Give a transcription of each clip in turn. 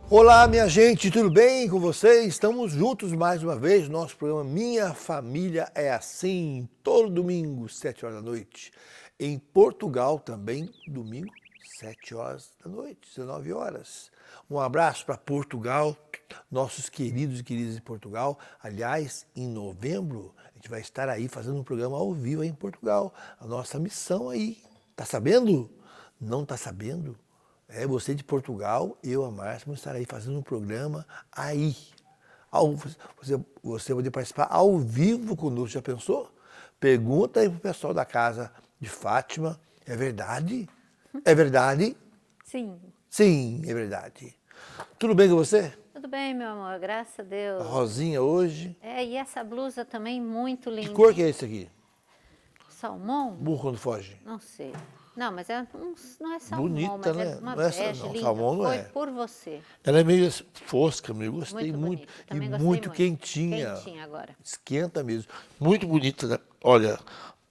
Olá, minha gente, tudo bem com vocês? Estamos juntos mais uma vez no nosso programa Minha Família é Assim, todo domingo, 7 horas da noite. Em Portugal também, domingo, 7 horas da noite, 19 horas. Um abraço para Portugal, nossos queridos e queridas de Portugal. Aliás, em novembro, a gente vai estar aí fazendo um programa ao vivo aí em Portugal. A nossa missão aí. Tá sabendo? Não tá sabendo? É, você de Portugal, eu, a Márcia, vamos estar aí fazendo um programa aí. Você vai poder participar ao vivo conosco, já pensou? Pergunta aí pro pessoal da casa de Fátima, é verdade? É verdade? Sim. Sim, é verdade. Tudo bem com você? Tudo bem, meu amor, graças a A Deus. Rosinha hoje. E essa blusa também muito Que linda. cor que é esse aqui? Salmão? Burro quando foge. Não sei. Não, mas não é salmão, Bonita, mas né? é uma Não é, bege não, linda. salmão não Foi é. por você. Ela é meio fosca, eu gostei Muito muito. bonita. E Também gostei muito muito. quentinha. Quentinha agora. Esquenta mesmo. Muito bonita, né? Olha,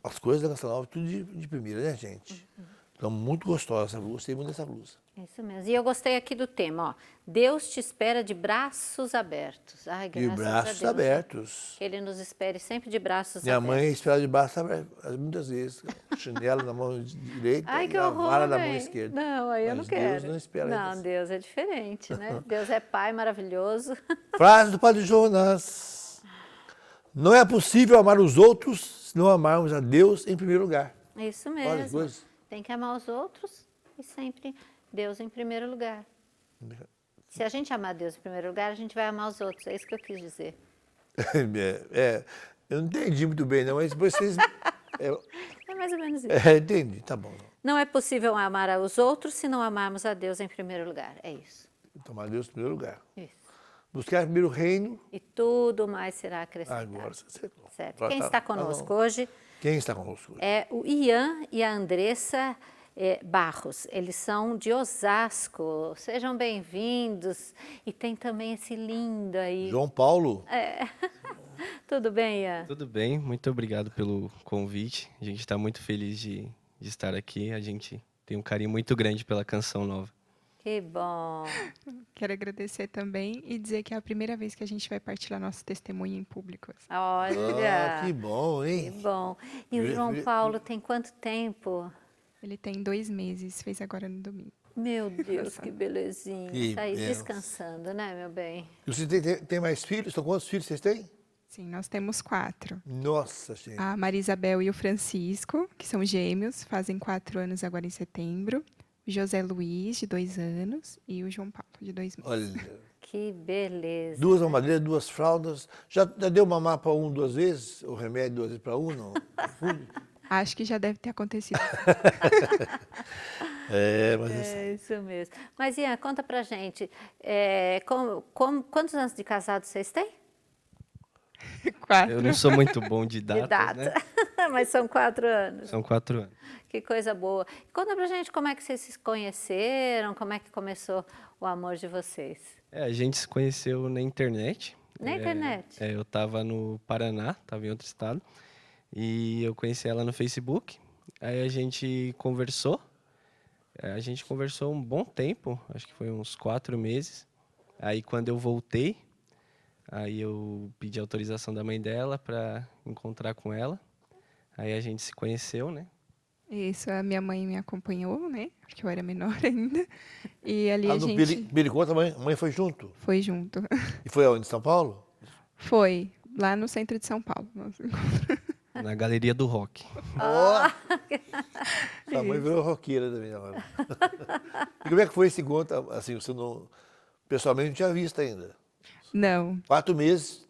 as coisas da Canção Nova, tudo de primeira, né, gente? Então, muito gostosa essa blusa. Gostei muito dessa blusa. É isso mesmo. E eu gostei aqui do tema, ó. Deus te espera de braços abertos. Ai, E graças braços a Deus, né? abertos. Que Ele nos espere sempre de braços Minha abertos. mãe esperava de braços abertos, muitas vezes. Chinelo na mão direita Ai, e que a vara horror, na mão velho. esquerda. Não, aí eu não Mas quero. Deus não espera Não, isso. Deus é diferente, né? Deus é Pai maravilhoso. Frase do Padre Jonas. Não é possível amar os outros se não amarmos a Deus em primeiro lugar. Isso Olha que mesmo. coisa. Tem que amar os outros e sempre Deus em primeiro lugar. Se a gente amar Deus em primeiro lugar, a gente vai amar os outros. É isso que eu quis dizer. Eu não entendi muito bem, não, mas vocês. É mais ou menos isso. Entendi, tá bom. Não é possível amar os outros se não amarmos a Deus em primeiro lugar. É isso. Tomar Deus em primeiro lugar. Isso. Buscar primeiro o reino. E tudo mais será acrescentado. Agora você acertou. Certo. Agora Quem tá está bom. conosco hoje Quem está conosco hoje? é o Ian e a Andressa Barros. Eles são de Osasco. Sejam bem-vindos. E tem também esse lindo aí. João Paulo. Tudo bem, Ian? Tudo bem, muito obrigado pelo convite. A gente está muito feliz de estar aqui. A gente tem um carinho muito grande pela Canção Nova. Que bom. Quero agradecer também e dizer que é a primeira vez que a gente vai partilhar nosso testemunho em público. Olha. Que bom, Que hein? bom. E o João Paulo tem quanto tempo? Ele tem 2 meses, fez agora no domingo. Meu Deus, que belezinha. Que Tá aí benção. descansando, né, meu bem? E você tem mais filhos? Então, quantos filhos vocês têm? Sim, nós temos 4. Nossa, gente. A Marisabel e o Francisco, que são gêmeos, fazem 4 anos agora em setembro. O José Luiz, de 2 anos, e o João Paulo, de 2 meses. Olha. Que beleza. 2 mamadeiras, 2 fraldas. Já deu mamar para um 2 vezes? O remédio 2 vezes para um? Não? Acho que já deve ter acontecido. Mas É isso mesmo. Mas, Ian, conta pra gente, quantos anos de casado vocês têm? 4. Eu não sou muito bom de De datas, data. né? Mas são 4 anos. São 4 anos. Que coisa boa. Conta pra gente como é que vocês se conheceram, como é que começou o amor de vocês. A gente se conheceu na internet. Na internet? Eu estava no Paraná, estava em outro estado, e eu conheci ela no Facebook. Aí a gente conversou. A gente conversou um bom tempo, acho que foi uns 4 meses. Aí quando eu voltei, aí eu pedi autorização da mãe dela para encontrar com ela. Aí a gente se conheceu, né? Isso, a minha mãe me acompanhou, né? Porque eu era menor ainda. E ali a no gente Periconta, a mãe foi junto? foi junto. E foi aonde? Em São Paulo? Foi, lá no centro de São Paulo. Na Galeria do Rock. Sua mãe virou roqueira também agora. E como é que foi esse encontro? Assim, você não, pessoalmente não tinha visto ainda. Não, 4 meses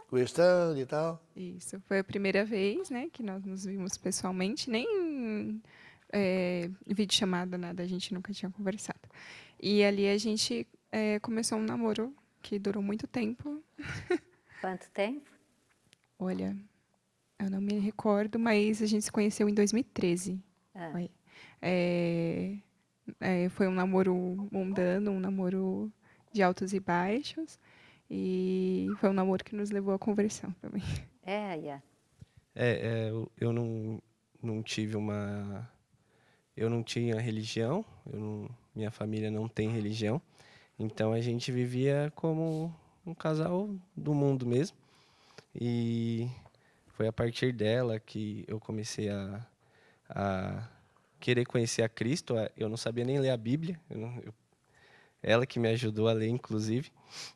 conversando e tal. isso. Foi a primeira vez, né, que nós nos vimos pessoalmente. Nem videochamada, nada, a gente nunca tinha conversado. E ali a gente começou um namoro que durou muito tempo. Quanto tempo? Olha, eu não me recordo, mas a gente se conheceu em 2013. Foi. Foi um namoro mundano, um namoro de altos e baixos. E foi um namoro que nos levou à conversão também. Ian. Eu não tive uma... Eu não tinha religião, minha família não tem religião. Então a gente vivia como um casal do mundo mesmo. E foi a partir dela que eu comecei a querer conhecer a Cristo. Eu não sabia nem ler a Bíblia. Ela que me ajudou a ler, inclusive.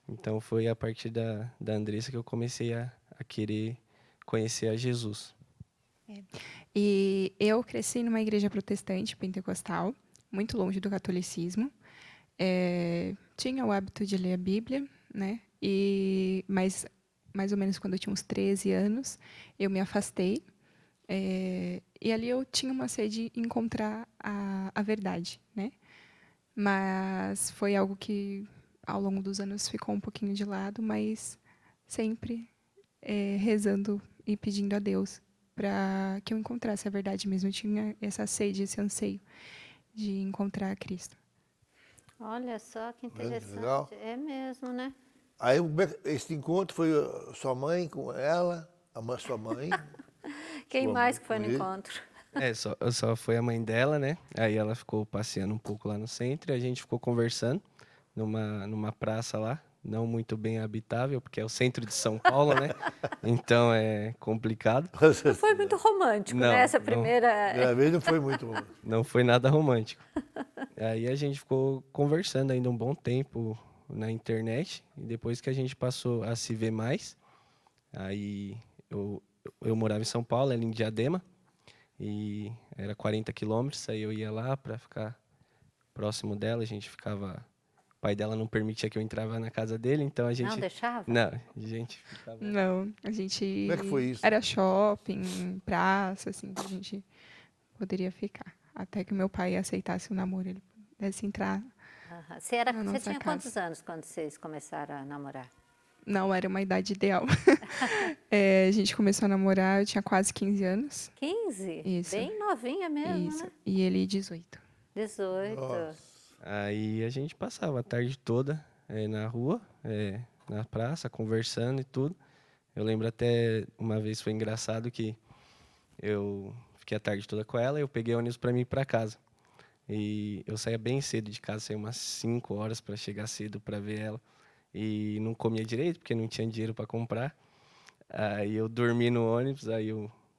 Então foi a partir da Andressa que eu comecei a querer conhecer a Jesus. E eu cresci numa igreja protestante, pentecostal, muito longe do catolicismo. Tinha o hábito de ler a Bíblia, né? Mas mais ou menos quando eu tinha uns 13 anos, eu me afastei. E ali eu tinha uma sede de encontrar a verdade, né? Mas foi algo que ao longo dos anos ficou um pouquinho de lado, mas sempre rezando e pedindo a Deus para que eu encontrasse a verdade mesmo. Eu tinha essa sede, esse anseio de encontrar Cristo. Olha só que interessante. Legal. É mesmo, né? Aí esse encontro foi sua mãe com ela, sua mãe. Quem Sua mais mãe que foi com no ele. encontro? Só foi a mãe dela, né? Aí ela ficou passeando um pouco lá no centro e a gente ficou conversando numa praça lá, não muito bem habitável, porque é o centro de São Paulo, né? Então é complicado. Não foi muito romântico, né? Essa primeira. Primeira vez não foi muito bom. Não foi nada romântico. Aí a gente ficou conversando ainda um bom tempo na internet, e depois que a gente passou a se ver mais, aí eu morava em São Paulo, ela em Diadema, e era 40 quilômetros, aí eu ia lá para ficar próximo dela, a gente ficava... O pai dela não permitia que eu entrava na casa dele, então a gente... Não deixava? Não, a gente ficava... Não, a gente... Como é que foi isso? Era shopping, praça, assim, que a gente poderia ficar. Até que meu pai aceitasse o namoro, ele pudesse entrar. Aham. Na Você nossa tinha casa. quantos anos quando vocês começaram a namorar? Não era uma idade ideal. A gente começou a namorar, eu tinha quase 15 anos. 15? Isso. Bem novinha mesmo, Isso. né? E ele 18. 18. Nossa. Aí a gente passava a tarde toda na rua, na praça, conversando e tudo. Eu lembro até uma vez foi engraçado que eu fiquei a tarde toda com ela e eu peguei ônibus para mim ir para casa. E eu saía bem cedo de casa, saía umas 5 horas para chegar cedo para ver ela. E não comia direito porque não tinha dinheiro para comprar. Aí eu dormi no ônibus,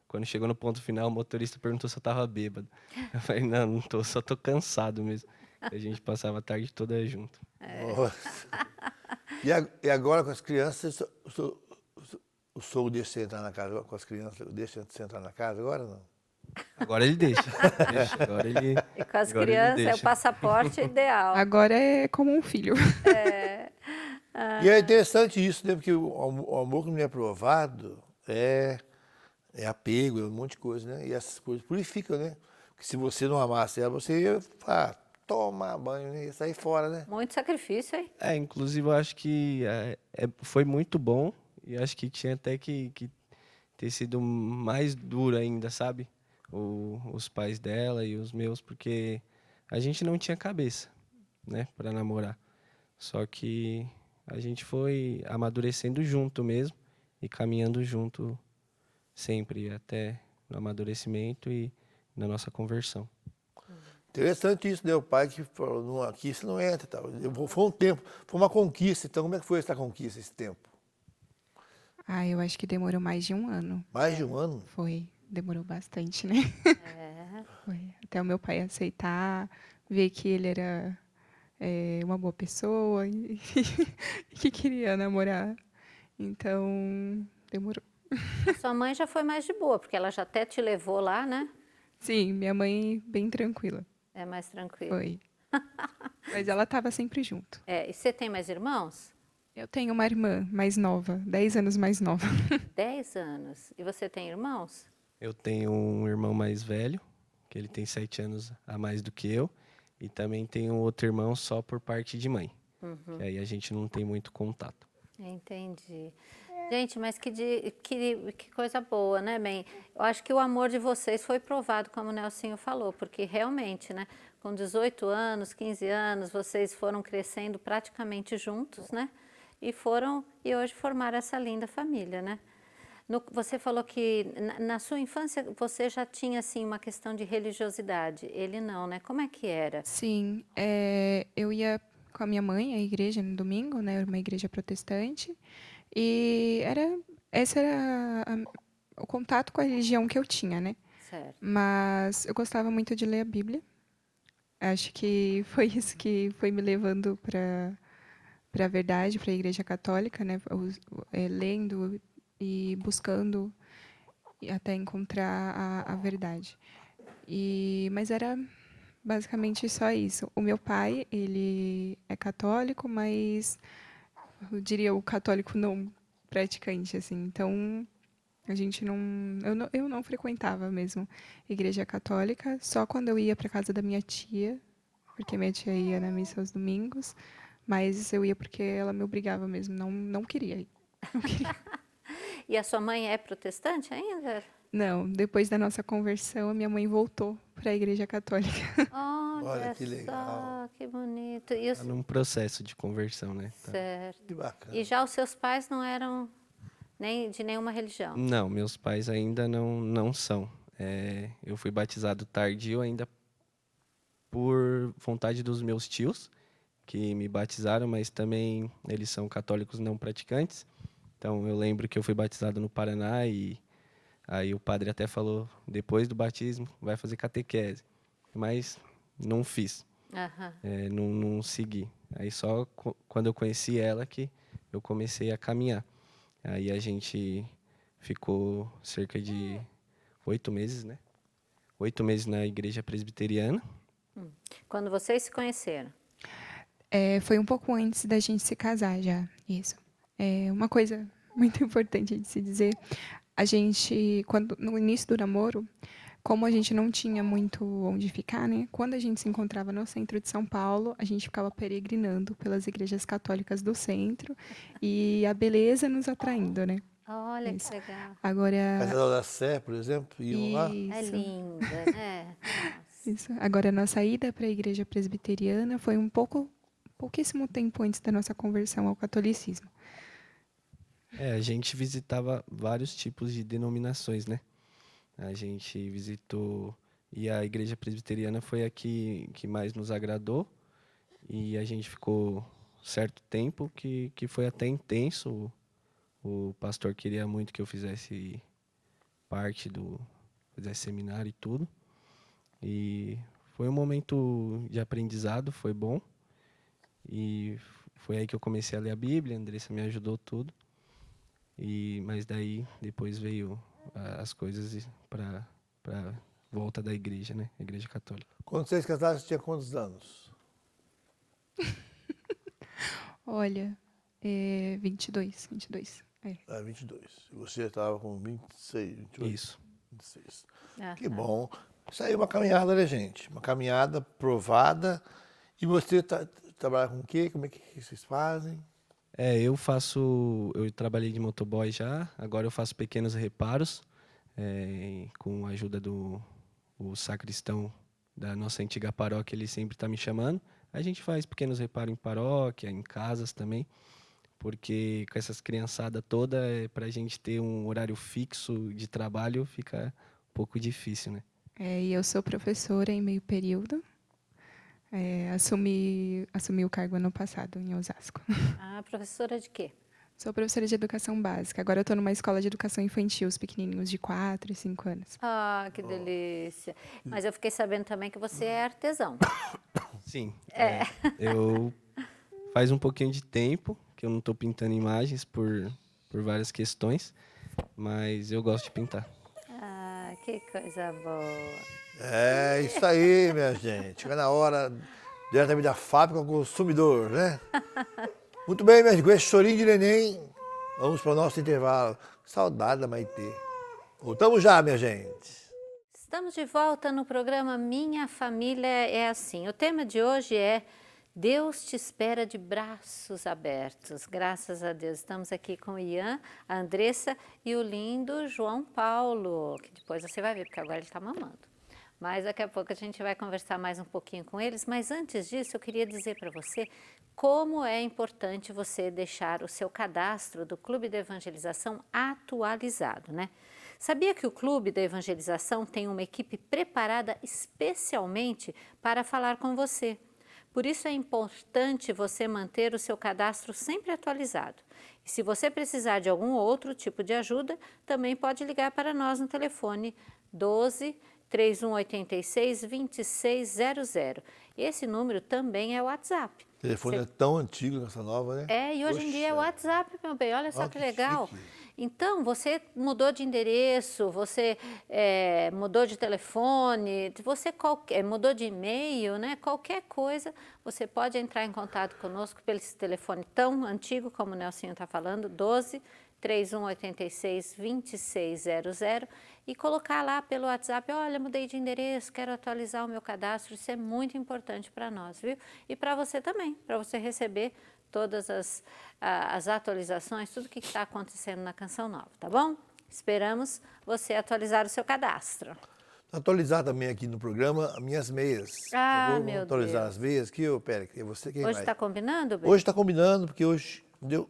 quando chegou no ponto final, o motorista perguntou se eu tava bêbado. Eu falei, não tô, só tô cansado mesmo. E a gente passava a tarde toda junto. Nossa. E agora com as crianças, o sogro deixa você entrar na casa com as crianças? Deixa você entrar na casa agora não? Agora ele deixa. Agora ele, E com as agora ele crianças é o deixa. passaporte ideal. Agora é como um filho. E é interessante isso, né? Porque o amor que não é provado é apego, é um monte de coisa, né? E essas coisas purificam, né? Porque se você não amasse ela, você ia tomar banho, né? Ia sair fora, né? Muito sacrifício, hein? Inclusive eu acho que foi muito bom e acho que tinha até que ter sido mais duro ainda, sabe? Os pais dela e os meus, porque a gente não tinha cabeça, né, para namorar. Só que a gente foi amadurecendo junto mesmo e caminhando junto sempre até no amadurecimento e na nossa conversão. Interessante isso, né? O pai que falou, não, aqui você não entra e tal. Foi um tempo, foi uma conquista. Então, como é que foi essa conquista, esse tempo? Eu acho que demorou mais de um ano. Mais de um ano? Foi. Demorou bastante, né? É. Foi. Até o meu pai aceitar, ver que ele era uma boa pessoa e que queria namorar. Então, demorou. A sua mãe já foi mais de boa, porque ela já até te levou lá, né? Sim, minha mãe bem tranquila. É mais tranquilo. Foi. Mas ela estava sempre junto. E você tem mais irmãos? Eu tenho uma irmã mais nova, 10 anos mais nova. 10 anos. E você tem irmãos? Eu tenho um irmão mais velho, que ele tem 7 anos a mais do que eu, e também tenho outro irmão só por parte de mãe, que aí a gente não tem muito contato. Entendi. Gente, mas que coisa boa, né, bem? Eu acho que o amor de vocês foi provado, como o Nelsinho falou, porque realmente, né, com 18 anos, 15 anos, vocês foram crescendo praticamente juntos, né? E hoje formaram essa linda família, né? Você falou que na sua infância você já tinha, assim, uma questão de religiosidade. Ele não, né? Como é que era? Sim, eu ia com a minha mãe à igreja no domingo, né? Era uma igreja protestante. E esse era o contato com a religião que eu tinha, né? Certo. Mas eu gostava muito de ler a Bíblia. Acho que foi isso que foi me levando para a verdade, para a Igreja Católica, né? Lendo e buscando até encontrar a verdade. Mas era basicamente só isso. O meu pai, ele é católico, mas eu diria o católico não praticante, assim. Então, a gente eu não frequentava mesmo igreja católica, só quando eu ia para casa da minha tia, porque minha tia ia na missa aos domingos, mas eu ia porque ela me obrigava mesmo, não queria ir. Não queria. E a sua mãe é protestante ainda? Não, depois da nossa conversão, a minha mãe voltou para a igreja católica. Olha que legal. só, que bonito. E Tá num processo de conversão, né? Tá. certo. Que bacana. E já os seus pais não eram nem de nenhuma religião? Não, meus pais ainda não são. Eu fui batizado tardio ainda por vontade dos meus tios, que me batizaram, mas também eles são católicos não praticantes. Então eu lembro que eu fui batizado no Paraná e aí o padre até falou, depois do batismo, vai fazer catequese. Mas não fiz, Aham. não segui. Aí só quando eu conheci ela que eu comecei a caminhar. Aí a gente ficou cerca de 8 meses, né? 8 meses na igreja presbiteriana. Quando vocês se conheceram? Foi um pouco antes da gente se casar já, isso. Uma coisa muito importante de se dizer, a gente, no início do namoro, como a gente não tinha muito onde ficar, né? Quando a gente se encontrava no centro de São Paulo, a gente ficava peregrinando pelas igrejas católicas do centro e a beleza nos atraindo, né? Olha Isso. que legal. Agora, Catedral da Sé, por exemplo, iam lá. É isso, linda, né? Nossa. isso. Agora, a nossa ida para a igreja presbiteriana foi pouquíssimo tempo antes da nossa conversão ao catolicismo. A gente visitava vários tipos de denominações, né? A gente visitou e a igreja presbiteriana foi a que mais nos agradou e a gente ficou certo tempo que foi até intenso. O pastor queria muito que eu fizesse fizesse seminário e tudo. E foi um momento de aprendizado, foi bom. E foi aí que eu comecei a ler a Bíblia, a Andressa me ajudou tudo. Mas daí depois veio as coisas para volta da igreja, né? A igreja católica. Quando vocês casaram, você tinha quantos anos? Olha, 22. É. 22. E você estava com 26, 28? Isso. 26. Aham. Que bom. Isso aí é uma caminhada, né, gente? Uma caminhada provada. E você trabalha com o quê? Como é que vocês fazem? Eu trabalhei de motoboy já, agora eu faço pequenos reparos, com a ajuda do o sacristão da nossa antiga paróquia, ele sempre está me chamando. A gente faz pequenos reparos em paróquia, em casas também, porque com essas criançadas toda, para a gente ter um horário fixo de trabalho fica um pouco difícil, né? E eu sou professora em meio período. Assumi o cargo ano passado, em Osasco. Ah, professora de quê? Sou professora de educação básica. Agora eu estou numa escola de educação infantil, os pequenininhos de 4 e 5 anos. Ah, que delícia. Mas eu fiquei sabendo também que você é artesão. Sim. Eu faz um pouquinho de tempo que eu não estou pintando imagens por várias questões, mas eu gosto de pintar. Ah, que coisa boa. É isso aí, minha gente. Chega na hora, diretamente da fábrica ao consumidor, né? Muito bem, minha gente. Com esse chorinho de neném, vamos para o nosso intervalo. Saudade da Maitê. Voltamos já, minha gente. Estamos de volta no programa Minha Família é Assim. O tema de hoje é Deus te espera de braços abertos. Graças a Deus. Estamos aqui com o Ian, a Andressa e o lindo João Paulo, que depois você vai ver, porque agora ele está mamando. Mas daqui a pouco a gente vai conversar mais um pouquinho com eles. Mas antes disso, eu queria dizer para você como é importante você deixar o seu cadastro do Clube da Evangelização atualizado, né? Sabia que o Clube da Evangelização tem uma equipe preparada especialmente para falar com você? Por isso é importante você manter o seu cadastro sempre atualizado. E se você precisar de algum outro tipo de ajuda, também pode ligar para nós no telefone 12 3186 2600. Esse número também é o WhatsApp. O telefone é tão antigo nessa nova, né? E hoje em dia é o Poxa. WhatsApp, meu bem, olha só Ó, que que legal. chique. Então, você mudou de endereço, você mudou de telefone, mudou de e-mail, né? Qualquer coisa, você pode entrar em contato conosco pelo esse telefone tão antigo, como o Nelsinho está falando, 12 3186 2600, e colocar lá pelo WhatsApp, olha, mudei de endereço, quero atualizar o meu cadastro. Isso é muito importante para nós, viu? E para você também, para você receber todas as atualizações, tudo o que está acontecendo na Canção Nova, tá bom? Esperamos você atualizar o seu cadastro. Atualizar também aqui no programa as minhas meias. Ah, Vamos meu atualizar Deus. as meias aqui, ô Pérez, é você quem Hoje vai? está combinando, Bê? Hoje está combinando, porque hoje deu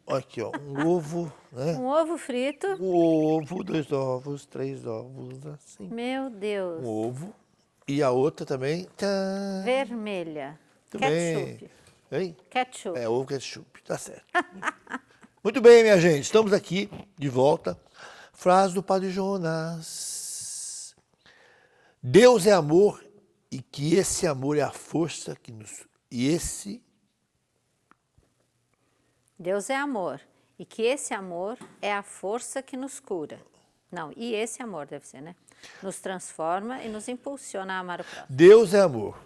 aqui, ó, um ovo, né? Um ovo frito. Um ovo, 2 ovos, 3 ovos, assim. Meu Deus. Um ovo. E a outra também. Tchan, Vermelha. também. Ketchup. Hein? Ketchup. É, ovo ketchup, tá certo. Muito bem, minha gente, estamos aqui de volta. Frase do Padre Jonas. Deus é amor e que esse amor é a força que nos... Deus é amor e que esse amor é a força que nos cura. Não, e esse amor deve ser, né? Nos transforma e nos impulsiona a amar o próximo. Deus é amor.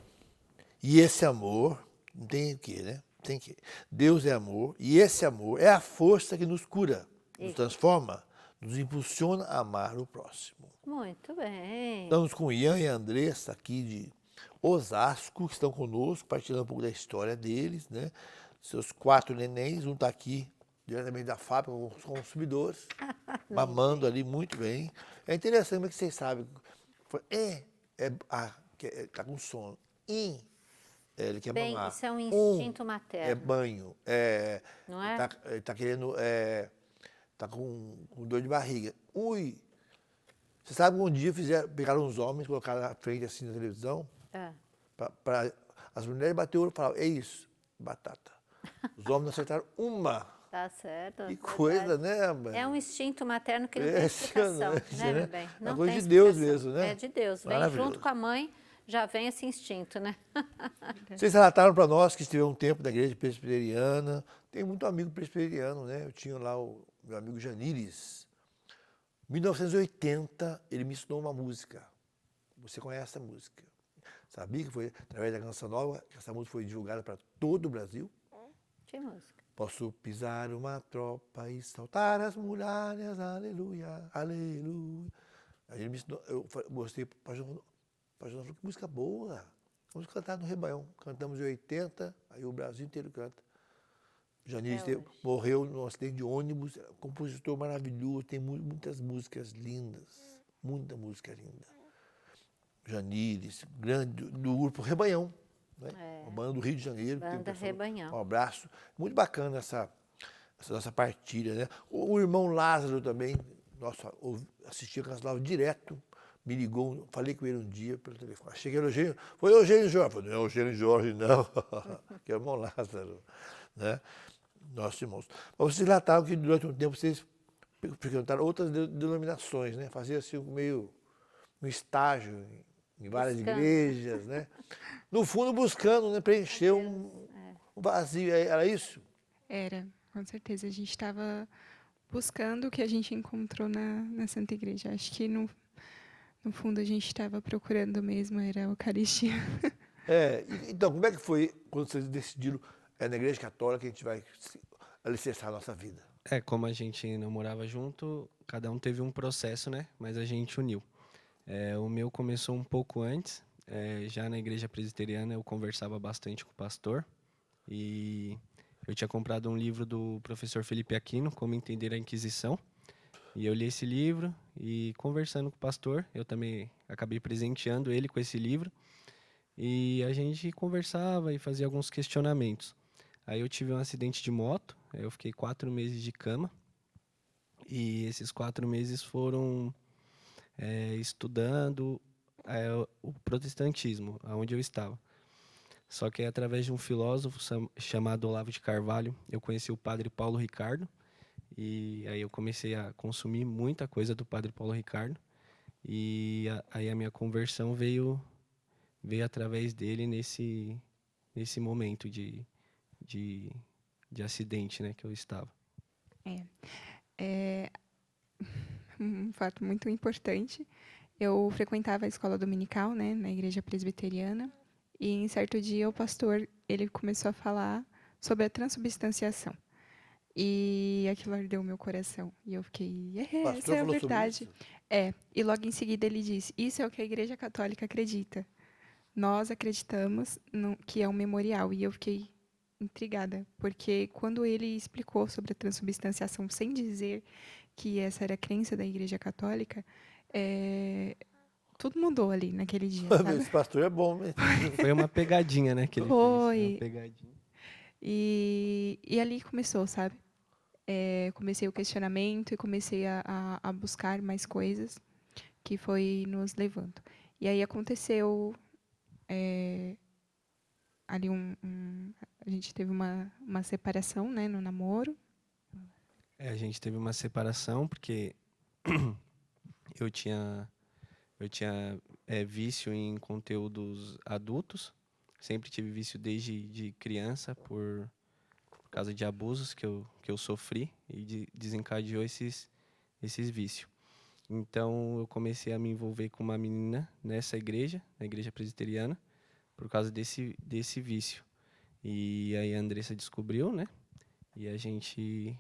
E esse amor, não tem o quê, né? Tem que. Deus é amor e esse amor é a força que nos cura, nos transforma, nos impulsiona a amar o próximo. Muito bem. Estamos com o Ian e a Andressa aqui de Osasco, que estão conosco, partilhando um pouco da história deles, né? Seus 4 nenéns, um está aqui diretamente da fábrica com os consumidores, mamando ali muito bem. É interessante, mas que vocês sabem. Está com sono. Ele quer Bem, mamar. isso é um instinto materno. É banho. Não é? Tá querendo. Tá com dor de barriga. Ui! Você sabe que um dia pegaram uns homens, colocaram na frente assim na televisão, as mulheres bateram o olho e falavam, é isso, batata. Os homens não acertaram uma. Tá certo. Que verdade. coisa, né, mãe? É um instinto materno que não tem explicação, né, meu bem? Uma Não coisa tem de Deus explicação. mesmo, né? É de Deus. Vem Maravilhoso. junto com a mãe, já vem esse instinto, né? Vocês relataram para nós que estiveram um tempo na igreja presbiteriana. Tem muito amigo presbiteriano, né? Eu tinha lá o meu amigo Janires. Em 1980, ele me ensinou uma música. Você conhece essa música? Sabia que foi através da Canção Nova que essa música foi divulgada para todo o Brasil? Que música? Posso pisar uma tropa e saltar as muralhas, aleluia, aleluia. Aí ele me ensinou, eu mostrei para o pastor, que música boa. Vamos cantar no Rebaião. Cantamos em 80, aí o Brasil inteiro canta. Janires morreu num acidente de ônibus, compositor maravilhoso, tem muitas músicas lindas, muita música linda. Janires, grande, do grupo Rebaião, né? Uma banda do Rio de Janeiro. Banda Rebaião. Um abraço. Muito bacana essa nossa partilha, né? O irmão Lázaro também, nossa, assistia a Canção Nova direto, me ligou, falei com ele um dia pelo telefone. Achei que era o Eugênio. Foi o Eugênio Jorge. Falei, não é o Eugênio Jorge, não. Que é o irmão Lázaro, né? Nossos irmãos. Mas vocês relataram que durante um tempo vocês frequentaram outras denominações, né? Faziam assim meio um estágio em várias igrejas, né? No fundo buscando, né? Preencher um vazio. Era isso? Era, com certeza. A gente estava buscando o que a gente encontrou na Santa Igreja. Acho que no fundo a gente estava procurando mesmo, era a Eucaristia. Então, como é que foi quando vocês decidiram, na Igreja Católica, que a gente vai alicerçar a nossa vida? Como a gente não morava junto, cada um teve um processo, né? Mas a gente uniu. O meu começou um pouco antes. Já na igreja presbiteriana eu conversava bastante com o pastor. E eu tinha comprado um livro do professor Felipe Aquino, Como Entender a Inquisição. E eu li esse livro e conversando com o pastor, eu também acabei presenteando ele com esse livro. E a gente conversava e fazia alguns questionamentos. Aí eu tive um acidente de moto, eu fiquei 4 meses de cama. E esses 4 meses foram estudando o protestantismo, onde eu estava. Só que aí, através de um filósofo chamado Olavo de Carvalho, eu conheci o padre Paulo Ricardo. E aí eu comecei a consumir muita coisa do padre Paulo Ricardo. E aí a minha conversão veio através dele nesse momento de, de acidente, né, que eu estava. É um fato muito importante. Eu frequentava a escola dominical, né, na igreja presbiteriana, e em certo dia o pastor, ele começou a falar sobre a transubstanciação. E aquilo ardeu o meu coração. E eu fiquei, O essa pastor é a falou sobre verdade. isso? E logo em seguida ele disse, isso é o que a igreja católica acredita. Nós acreditamos que é um memorial. E eu fiquei intrigada, porque quando ele explicou sobre a transubstanciação sem dizer que essa era a crença da igreja católica, tudo mudou ali naquele dia, sabe? Esse pastor é bom, né? Foi uma pegadinha, né, que ele fez. Foi uma Foi. pegadinha. E ali começou, sabe? Comecei o questionamento e comecei a buscar mais coisas que foi nos levando. E aí aconteceu ali a gente teve uma separação, né, no namoro. A gente teve uma separação porque eu tinha vício em conteúdos adultos. Sempre tive vício desde de criança por causa de abusos que eu sofri e desencadeou esses vícios. Então eu comecei a me envolver com uma menina nessa igreja, na igreja presbiteriana, por causa desse vício. E aí a Andressa descobriu, né? E a gente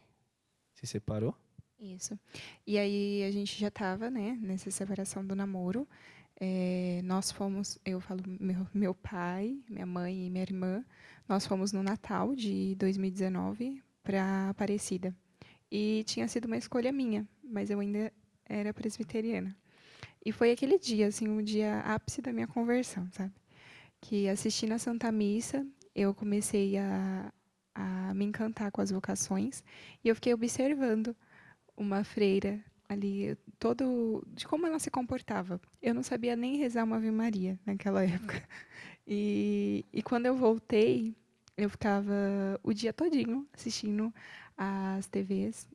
se separou. Isso. E aí a gente já estava, né, nessa separação do namoro. Nós fomos, eu falo meu pai, minha mãe e minha irmã, nós fomos no Natal de 2019 para Aparecida. E tinha sido uma escolha minha, mas eu ainda era presbiteriana. E foi aquele dia, assim, o dia ápice da minha conversão, sabe? Que assistindo a Santa Missa, eu comecei a me encantar com as vocações e eu fiquei observando uma freira ali, de como ela se comportava. Eu não sabia nem rezar uma Ave Maria naquela época. E quando eu voltei, eu ficava o dia todinho assistindo as TVs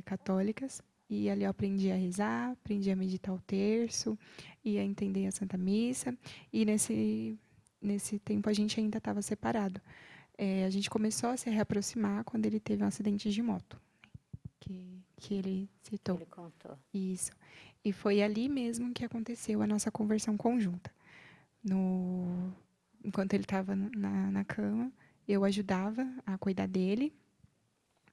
católicas. E ali eu aprendi a rezar, aprendi a meditar o terço, e a entender a Santa Missa. E nesse tempo a gente ainda estava separado. A gente começou a se reaproximar quando ele teve um acidente de moto, que ele citou. Ele contou. Isso. E foi ali mesmo que aconteceu a nossa conversão conjunta. Enquanto ele estava na cama, eu ajudava a cuidar dele.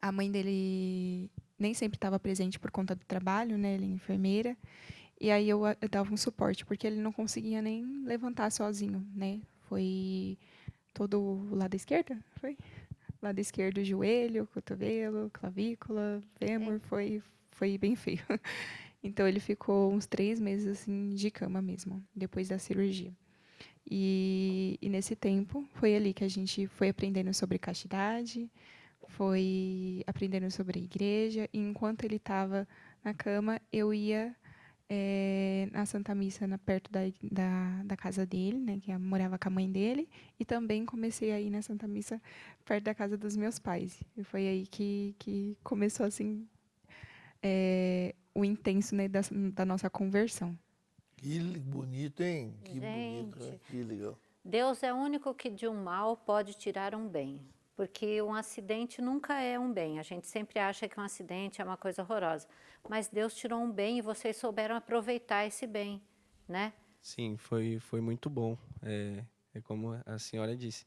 A mãe dele nem sempre estava presente por conta do trabalho, né? Ele é enfermeira. E aí eu dava um suporte, porque ele não conseguia nem levantar sozinho, né? Foi todo o lado esquerdo, foi? Lado esquerdo, joelho, cotovelo, clavícula, fêmur, foi bem feio. Então ele ficou uns 3 meses assim de cama mesmo, depois da cirurgia. E nesse tempo foi ali que a gente foi aprendendo sobre castidade, foi aprendendo sobre a igreja. E enquanto ele estava na cama, eu ia na Santa Missa, perto da casa dele, né, que eu morava com a mãe dele, e também comecei a ir na Santa Missa perto da casa dos meus pais. E foi aí que começou assim o intenso, né, da nossa conversão. Que bonito, hein? Que bonito, né? Gente, Que legal. Deus é o único que de um mal pode tirar um bem. Porque um acidente nunca é um bem. A gente sempre acha que um acidente é uma coisa horrorosa. Mas Deus tirou um bem e vocês souberam aproveitar esse bem, né? Sim, foi muito bom. É como a senhora disse.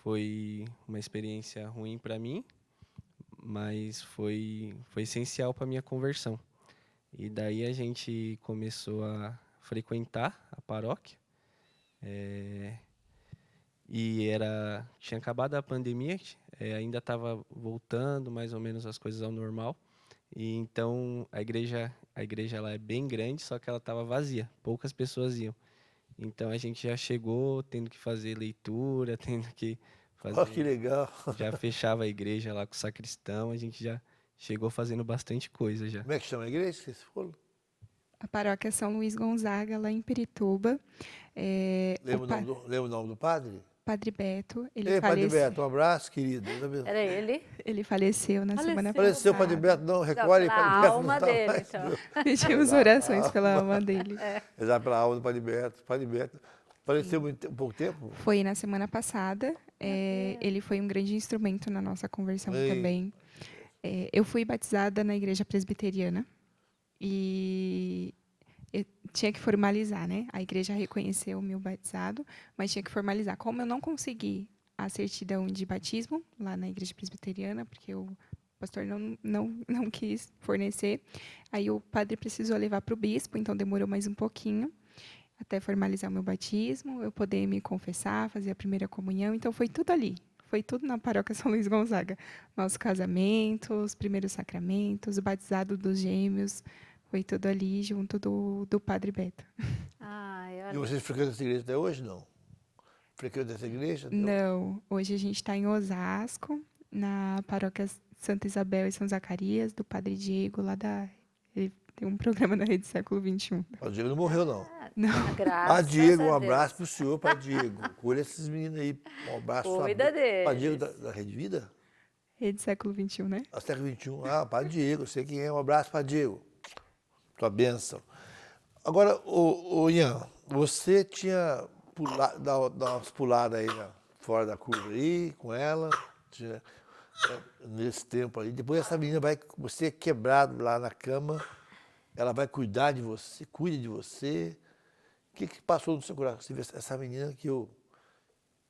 Foi uma experiência ruim para mim, mas foi essencial para minha conversão. E daí a gente começou a frequentar a paróquia. E tinha acabado a pandemia, ainda estava voltando mais ou menos as coisas ao normal. E então a igreja lá é bem grande, só que ela estava vazia, poucas pessoas iam. Então a gente já chegou tendo que fazer leitura, tendo que fazer. Olha que legal. Já fechava a igreja lá com o sacristão, a gente já chegou fazendo bastante coisa já. Como é que chama a igreja que vocês foram? A paróquia São Luís Gonzaga, lá em Pirituba. Lembra o nome do padre? Padre Beto, ele Ei, Padre faleceu. Beto, um abraço, querido. Deus abençoe. Era ele? Ele faleceu na semana Faleceu, passada. Padre Beto, não, recolhe, pela Padre Beto. alma não tá dele, mais. então. Pedimos orações pela alma dele. Exato, pela alma do Padre Beto. Padre Beto. Faleceu muito, pouco tempo? Foi na semana passada. Ele foi um grande instrumento na nossa conversão Ei. também. Eu fui batizada na igreja presbiteriana e eu tinha que formalizar, né? A igreja reconheceu o meu batizado, mas tinha que formalizar. Como eu não consegui a certidão de batismo lá na igreja presbiteriana, porque o pastor não quis fornecer, aí o padre precisou levar para o bispo, então demorou mais um pouquinho até formalizar o meu batismo, eu poder me confessar, fazer a primeira comunhão. Então, foi tudo ali. Foi tudo na paróquia São Luís Gonzaga. Nosso casamento, os primeiros sacramentos, o batizado dos gêmeos. Foi tudo ali, junto do Padre Beto. Ai, E olha. vocês frequentam essa igreja até hoje, não? Frequentam essa igreja? Não, hoje a gente está em Osasco, na paróquia Santa Isabel e São Zacarias, do Padre Diego, lá da... Ele tem um programa na Rede Século XXI. O Diego não morreu, não. Graças Ah, Diego, a um Deus. abraço pro senhor, Padre Diego. Cuida esses meninos aí. Um abraço. Cuida deles. Padre Diego da Rede Vida? Rede Século XXI, né? A século XXI. Ah, Padre Diego, eu sei quem é. Um abraço, Padre Diego. Tua bênção. Agora, ô Ian, você tinha dado umas puladas aí fora da curva aí, com ela, nesse tempo aí. Depois essa menina vai, você é quebrado lá na cama, ela vai cuidar de você, cuida de você. O que passou no seu coração? Você vê essa menina que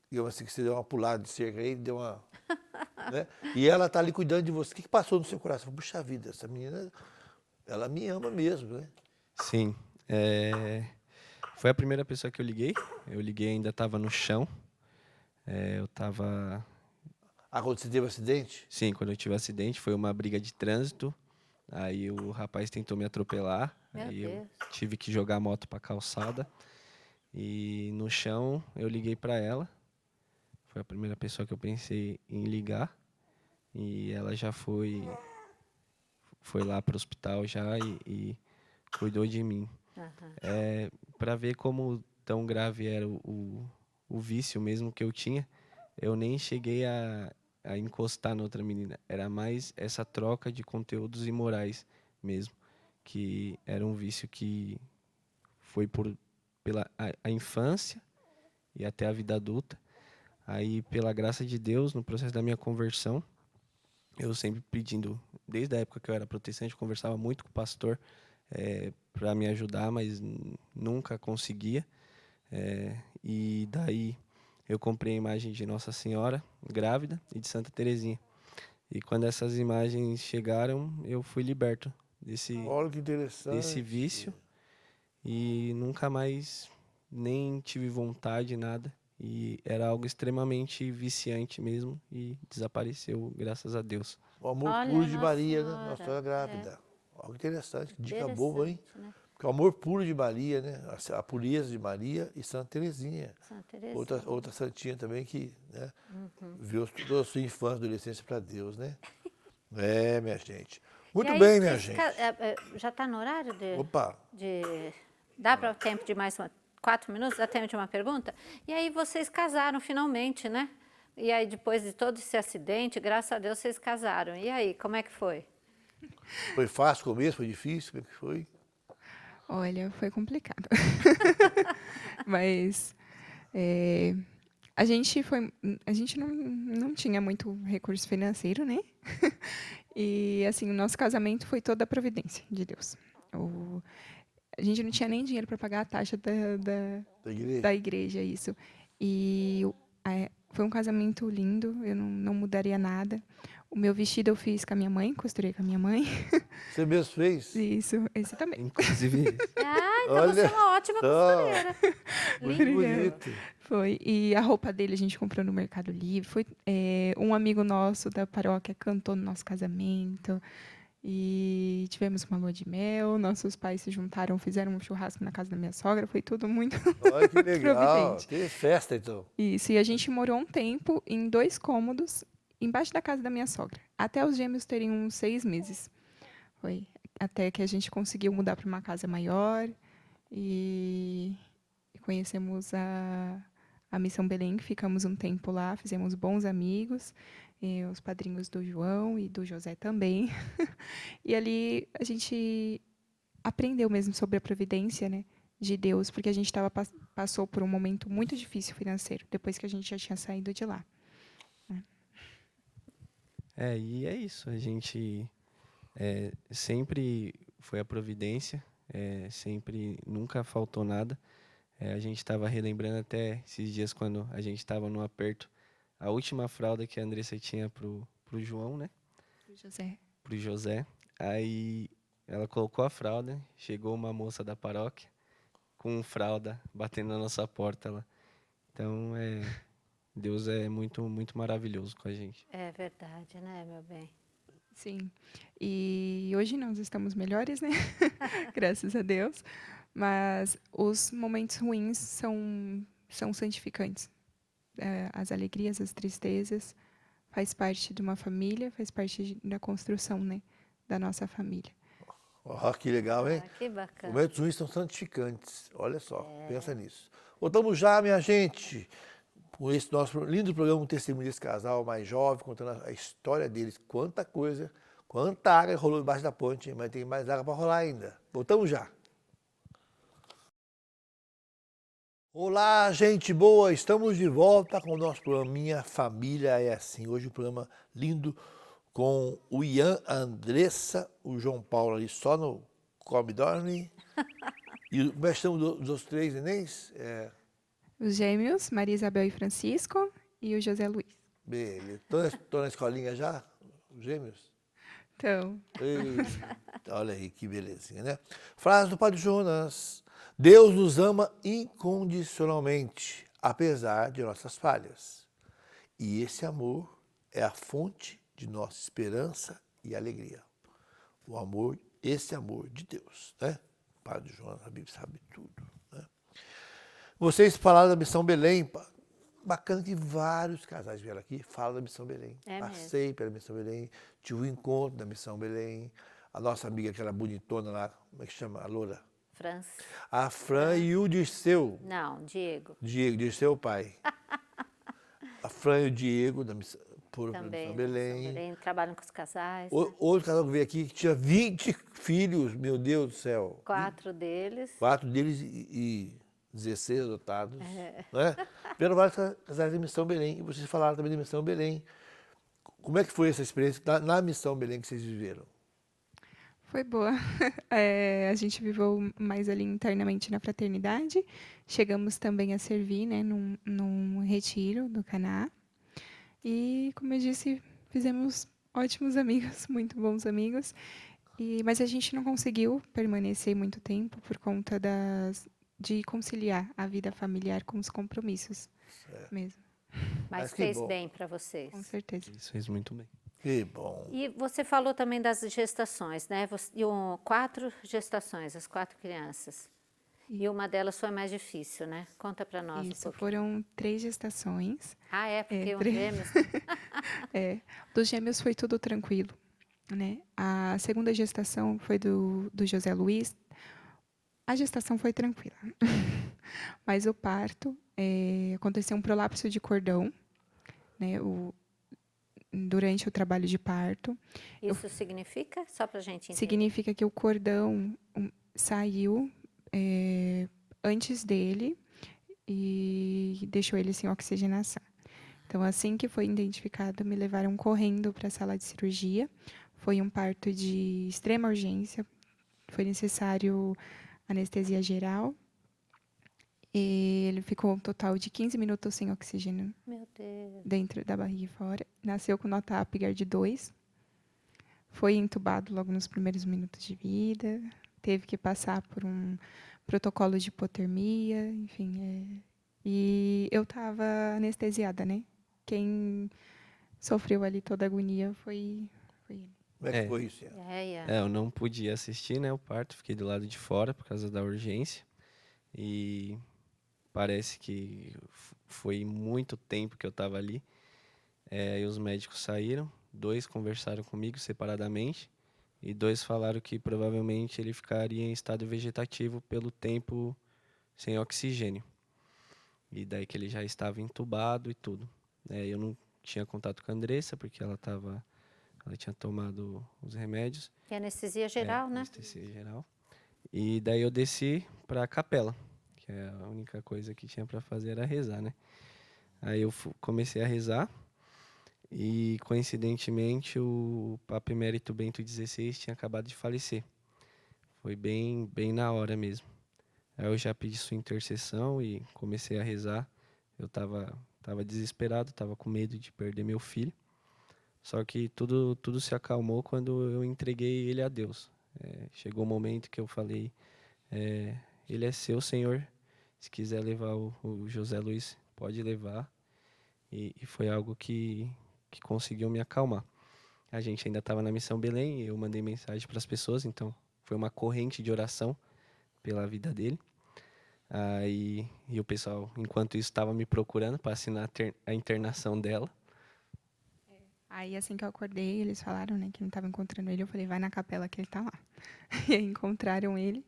digamos assim, que você deu uma pulada de cerca aí, deu uma... né? E ela tá ali cuidando de você. O que passou no seu coração? Puxa vida, essa menina, ela me ama mesmo, né? Sim. Foi a primeira pessoa que eu liguei. Eu liguei, ainda estava no chão. Eu estava... Ah, quando você teve acidente? Sim, quando eu tive um acidente, foi uma briga de trânsito. Aí o rapaz tentou me atropelar. Meu aí Deus. eu tive que jogar a moto para a calçada. E no chão eu liguei para ela. Foi a primeira pessoa que eu pensei em ligar. E ela já foi lá para o hospital já e cuidou de mim. Para ver como tão grave era o vício mesmo que eu tinha, eu nem cheguei a encostar na outra menina. Era mais essa troca de conteúdos imorais mesmo, que era um vício que foi pela a infância e até a vida adulta. Aí, pela graça de Deus, no processo da minha conversão, eu sempre pedindo, desde a época que eu era protestante, eu conversava muito com o pastor para me ajudar, mas nunca conseguia. E daí eu comprei a imagem de Nossa Senhora grávida e de Santa Teresinha. E quando essas imagens chegaram, eu fui liberto Olha que interessante. desse vício e nunca mais nem tive vontade, nada. E era algo extremamente viciante mesmo e desapareceu, graças a Deus. O amor Olha, puro de Nossa Maria, né? Senhora, Nossa Senhora grávida. Algo interessante, dica Interessante, boa, hein? né? Porque o amor puro de Maria, né? A pureza de Maria e Santa Teresinha. Santa Teresinha. Outra santinha também que, né, viu toda a sua infância e adolescência para Deus, né? Minha gente. Muito E aí, bem, minha vocês gente. já está no horário Opa, Dá para tempo de mais 4 minutos? Dá tempo de uma pergunta? E aí vocês casaram finalmente, né? E aí depois de todo esse acidente, graças a Deus vocês casaram. E aí, como é que foi? foi fácil o começo, foi difícil, como é que foi? Olha, foi complicado. Mas a gente não tinha muito recurso financeiro, né? E assim, o nosso casamento foi toda a providência de Deus. A gente não tinha nem dinheiro para pagar a taxa da igreja, isso. E foi um casamento lindo, eu não mudaria nada. O meu vestido eu fiz com a minha mãe, costurei com a minha mãe. Você mesmo fez? Isso, esse também. Inclusive, Então você é uma ótima costureira. Muito Linda. bonito. Foi. E a roupa dele a gente comprou no Mercado Livre. Foi um amigo nosso da paróquia cantou no nosso casamento. E tivemos uma lua de mel. Nossos pais se juntaram, fizeram um churrasco na casa da minha sogra. Foi tudo muito Olha que legal. providente. Teve festa, então. Isso. E a gente morou um tempo em 2 cômodos embaixo da casa da minha sogra. Até os gêmeos terem uns 6 meses. Foi. até que a gente conseguiu mudar para uma casa maior e conhecemos a Missão Belém, ficamos um tempo lá, fizemos bons amigos, e os padrinhos do João e do José também. E ali a gente aprendeu mesmo sobre a providência, né, de Deus, porque a gente passou por um momento muito difícil financeiro, depois que a gente já tinha saído de lá. E é isso. A gente sempre foi a providência, sempre, nunca faltou nada. A gente estava relembrando até esses dias quando a gente estava no aperto, a última fralda que a Andressa tinha pro João, né? O José. Pro José. Aí ela colocou a fralda, chegou uma moça da paróquia com fralda batendo na nossa porta lá. Então, Deus é muito, muito maravilhoso com a gente. É verdade, né, meu bem? Sim. E hoje nós estamos melhores, né? Graças a Deus. Mas os momentos ruins são santificantes. As alegrias, as tristezas, faz parte de uma família, faz parte da construção, né, da nossa família. Ó, que legal, hein? Ah, que bacana. Momentos ruins são santificantes. Olha só, pensa nisso. Voltamos já, minha gente, com esse nosso lindo programa, um testemunho desse casal mais jovem, contando a história deles. Quanta coisa, quanta água rolou debaixo da ponte, mas tem mais água para rolar ainda. Voltamos já. Olá, gente boa, estamos de volta com o nosso programa Minha Família é Assim. Hoje um programa lindo com o Ian, a Andressa, o João Paulo ali só no come e dorme. E como é que chama dos três nenéns? Os gêmeos, Maria Isabel e Francisco, e o José Luiz. Beleza. Estão na escolinha já, os gêmeos? Então, Olha aí que belezinha, né? Frase do Padre Jonas. Deus nos ama incondicionalmente, apesar de nossas falhas. E esse amor é a fonte de nossa esperança e alegria. O amor, esse amor de Deus, né? O Padre Jonas, a Bíblia sabe tudo, né? Vocês falaram da Missão Belém. Bacana que vários casais vieram aqui, falam da Missão Belém. Passei pela Missão Belém, tive um encontro da Missão Belém. A nossa amiga, aquela bonitona lá, como é que chama? A loura? França. A Fran e o Dirceu. Não, Diego. Dirceu, o pai. A Fran e o Diego, da Missão, Também. Missão Belém. Trabalham com os casais. Né? Outro casal que veio aqui, que tinha 20 filhos, meu Deus do céu. 4 deles. 4 deles e 16 adotados. Né? Vieram vários casais da Missão Belém. E vocês falaram também da Missão Belém. Como é que foi essa experiência na Missão Belém que vocês viveram? foi boa. A gente viveu mais ali internamente na fraternidade. Chegamos também a servir, né, num retiro do Caná. E, como eu disse, fizemos ótimos amigos, muito bons amigos. Mas a gente não conseguiu permanecer muito tempo por conta de conciliar a vida familiar com os compromissos mesmo. Mas que fez bom. bem para vocês. Com certeza. Isso fez muito bem. Que bom. E você falou também das gestações, né? 4 gestações, as 4 crianças. E uma delas foi mais difícil, né? Conta para nós Isso, um pouquinho. foram 3 gestações. Porque três. gêmeos... Dos gêmeos foi tudo tranquilo, né? A segunda gestação foi do José Luiz. A gestação foi tranquila. Mas o parto, aconteceu um prolapso de cordão, né? Durante o trabalho de parto. Isso significa? Só para a gente entender. Significa que o cordão saiu antes dele e deixou ele sem oxigenação. Então, assim que foi identificado, me levaram correndo para a sala de cirurgia. Foi um parto de extrema urgência. Foi necessário anestesia geral. E ele ficou um total de 15 minutos sem oxigênio. Meu Deus. Dentro da barriga e fora. Nasceu com nota Apgar de 2. Foi entubado logo nos primeiros minutos de vida. Teve que passar por um protocolo de hipotermia, enfim. E eu estava anestesiada, né? Quem sofreu ali toda a agonia foi ele. Como é que foi isso? Ian? Eu não pude assistir, né, o parto, fiquei do lado de fora por causa da urgência. E parece que foi muito tempo que eu estava ali. E os médicos saíram, 2 conversaram comigo separadamente e 2 falaram que provavelmente ele ficaria em estado vegetativo pelo tempo sem oxigênio. E daí que ele já estava entubado e tudo. Eu não tinha contato com a Andressa, porque ela tinha tomado os remédios, Que é anestesia geral, né? anestesia geral. E daí eu desci para a capela, que é a única coisa que tinha para fazer era rezar, né? Aí eu comecei a rezar e, coincidentemente, o Papa Emérito Bento XVI tinha acabado de falecer. Foi bem na hora mesmo. Aí eu já pedi sua intercessão e comecei a rezar. Eu tava desesperado, tava com medo de perder meu filho. Só que tudo se acalmou quando eu entreguei ele a Deus. Chegou o momento que eu falei, ele é seu, Senhor. Se quiser levar o José Luiz, pode levar. E foi algo que conseguiu me acalmar. A gente ainda estava na Missão Belém, eu mandei mensagem para as pessoas, então foi uma corrente de oração pela vida dele. E o pessoal, enquanto isso, estava me procurando para assinar a internação dela. Aí, assim que eu acordei, eles falaram, né, que não estavam encontrando ele. Eu falei, vai na capela que ele tá lá. E aí encontraram ele.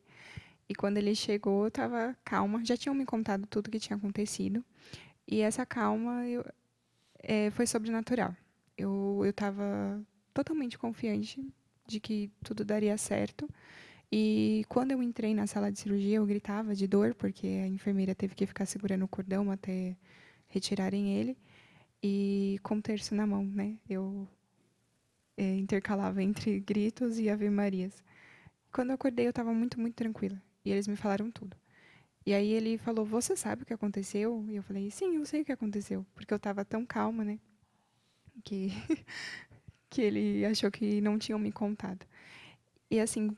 E quando ele chegou, eu tava calma. Já tinham me contado tudo que tinha acontecido. E essa calma foi sobrenatural. Eu tava totalmente confiante de que tudo daria certo. E quando eu entrei na sala de cirurgia, eu gritava de dor, porque a enfermeira teve que ficar segurando o cordão até retirarem ele. E com o terço na mão, né? Eu intercalava entre gritos e ave-marias. Quando eu acordei, eu estava muito, muito tranquila. E eles me falaram tudo. E aí ele falou, você sabe o que aconteceu? E eu falei, sim, eu sei o que aconteceu. Porque eu estava tão calma, né? Que, que ele achou que não tinham me contado. E assim,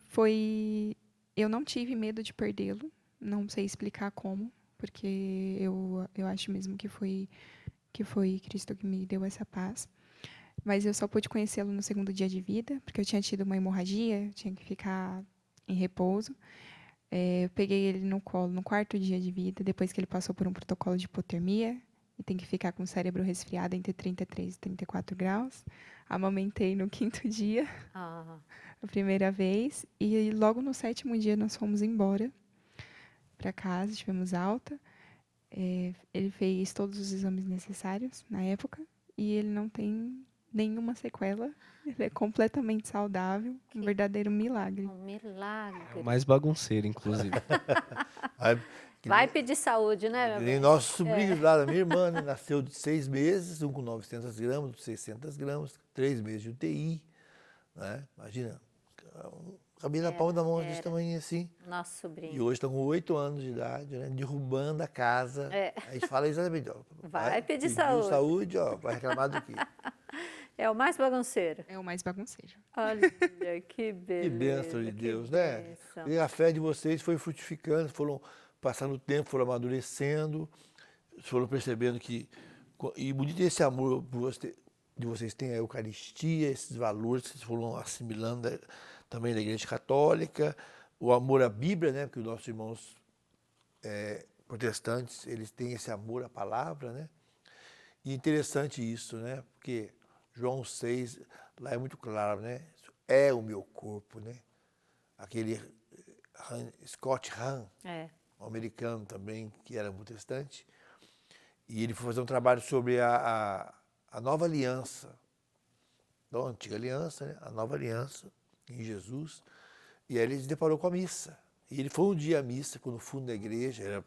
eu não tive medo de perdê-lo. Não sei explicar como. Porque eu acho mesmo que foi Cristo que me deu essa paz. Mas eu só pude conhecê-lo no segundo dia de vida, porque eu tinha tido uma hemorragia, tinha que ficar em repouso. Eu peguei ele no colo no 4º dia de vida, depois que ele passou por um protocolo de hipotermia, e tem que ficar com o cérebro resfriado entre 33 e 34 graus. Amamentei no 5º dia, Ah, a primeira vez, e logo no 7º dia nós fomos embora para casa, tivemos alta. Ele fez todos os exames necessários na época, e ele não tem nenhuma sequela. Ele é completamente saudável, um verdadeiro milagre. um milagre. É o mais bagunceiro, inclusive. Aí, que Vai nem- pedir saúde, né, que meu nem bem? nossos sobrinhos lá da minha irmã, né? Nasceu de 6 meses, um com 900 gramas, outro 600 gramas, 3 meses de UTI. Né? Imagina, cabia na palma da mão desse tamanho assim. Nosso E sobrinho. hoje estão com 8 anos de idade, né? Derrubando a casa. A gente fala exatamente, ó, Vai pedir pediu saúde. saúde, ó, vai reclamar do quê? É o mais bagunceiro. É o mais bagunceiro. Olha, que beleza. Que bênção de que Deus, né? bênção. E a fé de vocês foi frutificando, foram passando o tempo, foram amadurecendo, foram percebendo que... E bonito esse amor de vocês têm a Eucaristia, esses valores que vocês foram assimilando também da Igreja Católica, o amor à Bíblia, né? Porque os nossos irmãos protestantes, eles têm esse amor à palavra, né? E interessante isso, né? Porque João 6, lá é muito claro, né? É o meu corpo, né? Aquele Scott Hahn, um americano também, que era protestante, e ele foi fazer um trabalho sobre a nova aliança, da antiga aliança, né? A nova aliança em Jesus, e aí ele se deparou com a missa. E ele foi um dia à missa, quando no fundo da igreja, era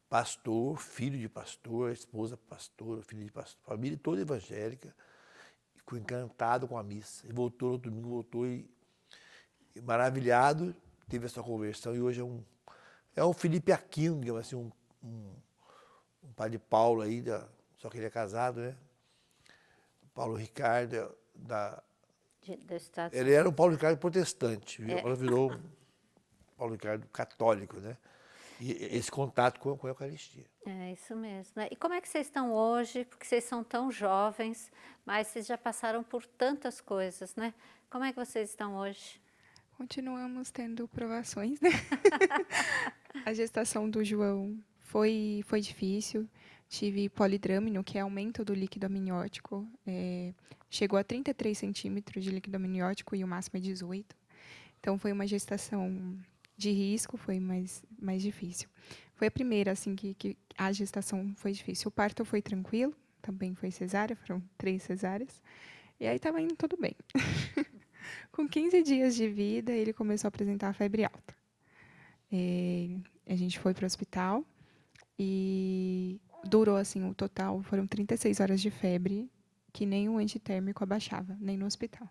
pastor, filho de pastor, esposa pastora, filho de pastor, família toda evangélica, e ficou encantado com a missa. E voltou no domingo, e maravilhado, teve essa conversão, e hoje é um Felipe Aquino, digamos assim, um padre Paulo aí, só que ele é casado, né? Paulo Ricardo, Do Estado ele era um Paulo Ricardo protestante, agora virou um Paulo Ricardo católico, né? E esse contato com a Eucaristia. É isso mesmo. Né? E como é que vocês estão hoje? Porque vocês são tão jovens, mas vocês já passaram por tantas coisas, né? Como é que vocês estão hoje? Continuamos tendo provações, né? A gestação do João foi difícil. Tive polidrâmino, que é aumento do líquido amniótico. Chegou a 33 centímetros de líquido amniótico e o máximo é 18. Então, foi uma gestação de risco, foi mais difícil. Foi a primeira, assim, que a gestação foi difícil. O parto foi tranquilo, também foi cesárea, foram 3 cesáreas. E aí estava indo tudo bem. Com 15 dias de vida, ele começou a apresentar febre alta. A gente foi para o hospital e durou, assim, o total, foram 36 horas de febre, que nem o antitérmico abaixava, nem no hospital.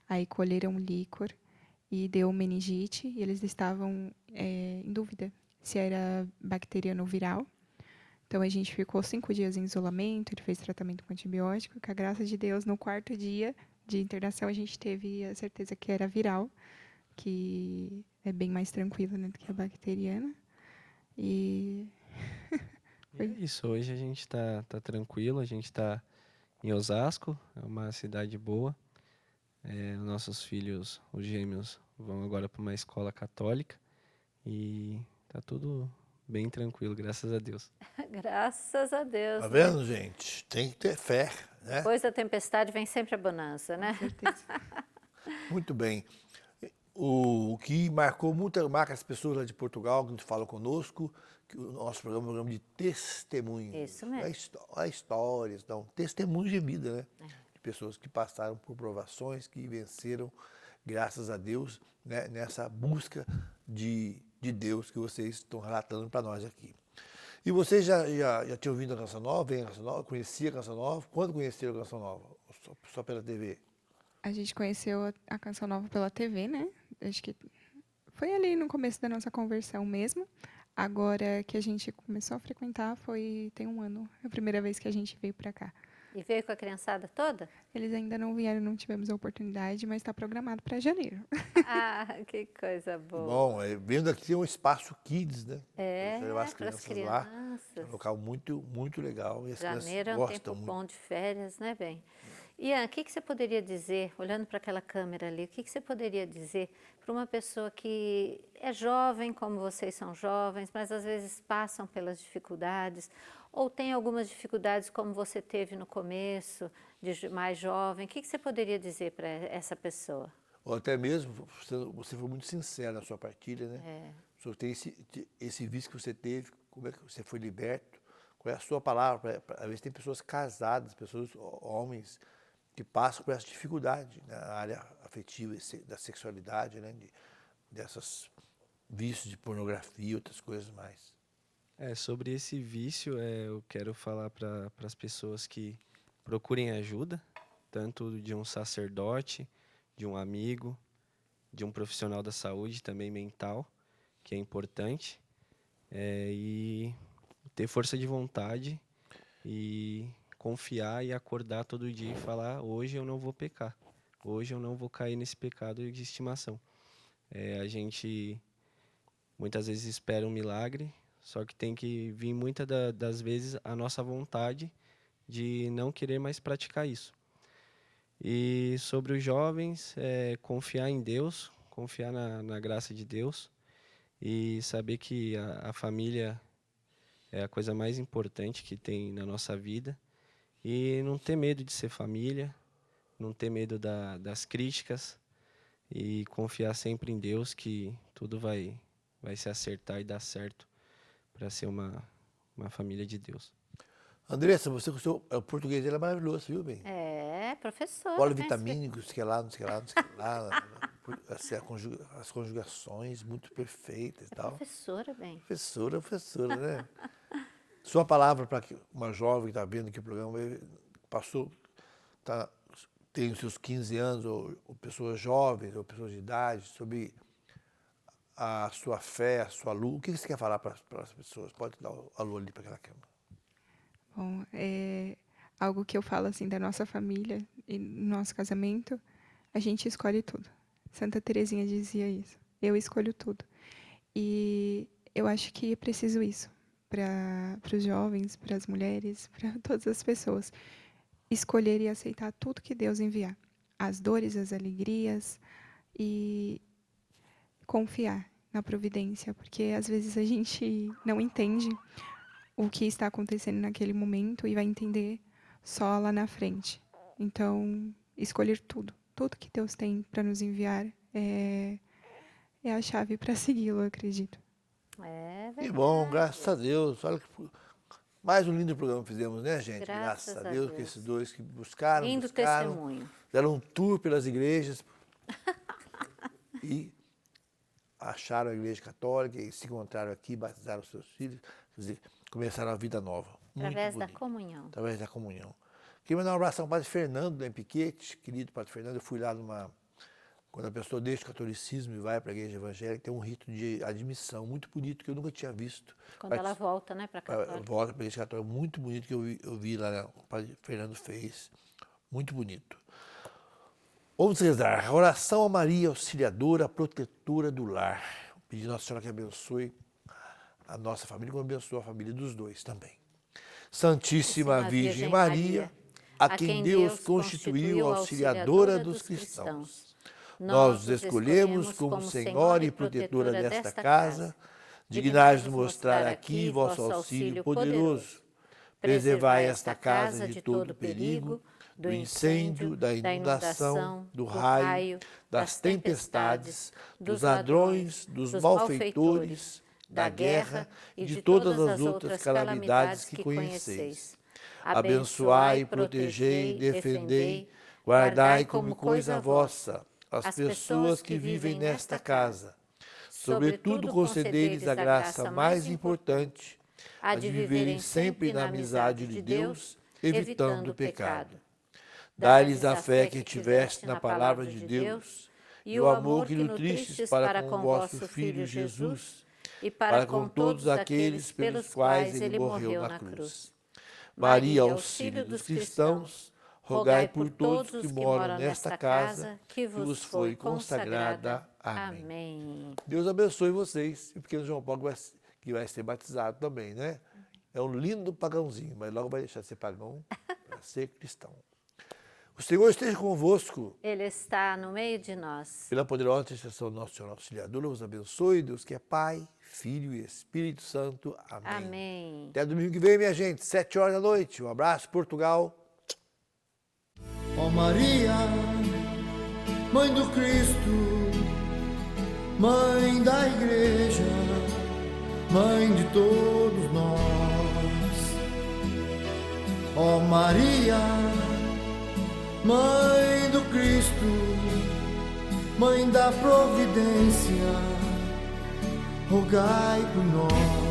Aí colheram líquor e deu meningite, e eles estavam em dúvida se era bacteriano ou viral. Então, a gente ficou 5 dias em isolamento, ele fez tratamento com antibiótico, que a graça de Deus, no 4º dia de internação, a gente teve a certeza que era viral, que é bem mais tranquilo, né, do que a bacteriana. E é isso, hoje a gente tá tranquilo, a gente tá em Osasco, é uma cidade boa. Nossos filhos, os gêmeos, vão agora para uma escola católica e tá tudo bem tranquilo, graças a Deus. Graças a Deus, Tá né? vendo, gente? Tem que ter fé, né? Depois da tempestade vem sempre a bonança, né? Com certeza. Muito bem. O que marca as pessoas lá de Portugal que falam conosco, que o nosso programa é um programa de testemunhos. Isso mesmo. Não é histórias, não. Testemunhos de vida, né? De pessoas que passaram por provações, que venceram, graças a Deus, né? Nessa busca de Deus que vocês estão relatando para nós aqui. E vocês já tinham ouvido a Canção Nova? Vem a Canção Nova? Conhecia a Canção Nova? Quando conheceram a Canção Nova? Só pela TV? A gente conheceu a Canção Nova pela TV, né? Acho que foi ali no começo da nossa conversão mesmo. Agora que a gente começou a frequentar, tem 1 ano. É a primeira vez que a gente veio para cá. E veio com a criançada toda? Eles ainda não vieram, não tivemos a oportunidade, mas está programado para janeiro. Ah, que coisa boa. Bom, vendo aqui tem um espaço kids, né? É, Você levar as para as crianças lá. É crianças. um local muito, muito legal. E as Janeiro é crianças um gostam tempo muito. bom de férias, né, bem? Ian, o que você poderia dizer, olhando para aquela câmera ali, o que você poderia dizer para uma pessoa que é jovem, como vocês são jovens, mas às vezes passam pelas dificuldades, ou tem algumas dificuldades como você teve no começo, de mais jovem, o que você poderia dizer para essa pessoa? Ou até mesmo, você foi muito sincero na sua partilha, né? É. O senhor tem esse vício que você teve, como é que você foi liberto, qual é a sua palavra? Às vezes tem pessoas casadas, homens, que passam por essa dificuldade na área afetiva da sexualidade, né? Dessas vícios de pornografia e outras coisas mais. Sobre esse vício, eu quero falar para as pessoas que procurem ajuda, tanto de um sacerdote, de um amigo, de um profissional da saúde, também mental, que é importante, e ter força de vontade e confiar e acordar todo dia e falar: hoje eu não vou pecar, hoje eu não vou cair nesse pecado de estimação. A gente muitas vezes espera um milagre, só que tem que vir muitas das vezes a nossa vontade de não querer mais praticar isso. E sobre os jovens, confiar em Deus, confiar na graça de Deus e saber que a família é a coisa mais importante que tem na nossa vida. E não ter medo de ser família, não ter medo das críticas e confiar sempre em Deus que tudo vai se acertar e dar certo para ser uma família de Deus. Andressa, o português dele é maravilhoso, viu, bem? É, professora. Polivitamínicos, não sei lá, não sei lá, não sei lá. Assim, as conjugações muito perfeitas e tal. Professora, bem. Professora, né? Sua palavra para uma jovem que está vendo aqui o programa, tem os seus 15 anos, ou pessoas jovens, ou pessoas de idade, sobre a sua fé, a sua luz. O que você quer falar para as pessoas? Pode dar o alô ali para aquela câmera. Bom, algo que eu falo assim da nossa família e no nosso casamento, a gente escolhe tudo. Santa Teresinha dizia isso. Eu escolho tudo. E eu acho que é preciso isso para os jovens, para as mulheres, para todas as pessoas. Escolher e aceitar tudo que Deus enviar. As dores, as alegrias e confiar na providência, porque às vezes a gente não entende o que está acontecendo naquele momento e vai entender só lá na frente. Então, escolher tudo que Deus tem para nos enviar é a chave para segui-lo, eu acredito. É Que verdade. bom, graças a Deus. Olha que mais um lindo programa que fizemos, né, gente? Graças a Deus, que Deus. esses dois que buscaram, Lindo testemunho. deram um tour pelas igrejas e acharam a igreja católica e se encontraram aqui, batizaram seus filhos, quer dizer, começaram a vida nova. Muito Através da bonito. comunhão. Através da comunhão. Queria mandar um abraço ao Padre Fernando, em Piquete, querido Padre Fernando. Eu fui lá quando a pessoa deixa o catolicismo e vai para a igreja evangélica, tem um rito de admissão muito bonito que eu nunca tinha visto. Quando ela volta, né, para católica. Volta para a igreja católica, muito bonito que eu vi lá, né, o Padre Fernando fez. Muito bonito. Vamos rezar. A oração a Maria, auxiliadora, protetora do lar. Pedir a Nossa Senhora que abençoe a nossa família, como abençoe a família dos dois também. Santíssima Virgem Maria, a quem Deus constituiu auxiliadora dos cristãos, nós os escolhemos como Senhora e protetora desta casa, dignai-vos mostrar aqui vosso auxílio poderoso. Preservai esta casa de todo perigo, do incêndio, da inundação, do raio, das tempestades, dos ladrões, dos malfeitores, da guerra e de todas as outras calamidades que conheceis. Abençoai, protegei, defendei, guardai como coisa vossa as pessoas que vivem nesta casa. Sobretudo concedei-lhes a graça mais importante, a de viverem sempre na amizade de Deus, evitando o pecado. Dai-lhes a fé que tiveste na palavra de Deus e o amor que nutristes para com o vosso Filho Jesus, e para com todos aqueles pelos quais ele morreu na cruz. Maria, auxílio dos cristãos, rogai por todos que moram nesta casa, que vos foi consagrada. Amém. Amém. Deus abençoe vocês. E o pequeno João Paulo que vai ser batizado também, né? É um lindo pagãozinho, mas logo vai deixar de ser pagão para ser cristão. O Senhor esteja convosco. Ele está no meio de nós. Pela poderosa intercessão do nosso Senhor Auxiliador, vos abençoe, Deus que é Pai, Filho e Espírito Santo. Amém. Amém. Até domingo que vem, minha gente, 7h. Um abraço, Portugal. Ó Maria, Mãe do Cristo, Mãe da Igreja, Mãe de todos nós. Ó Maria, Mãe do Cristo, Mãe da Providência, rogai por nós.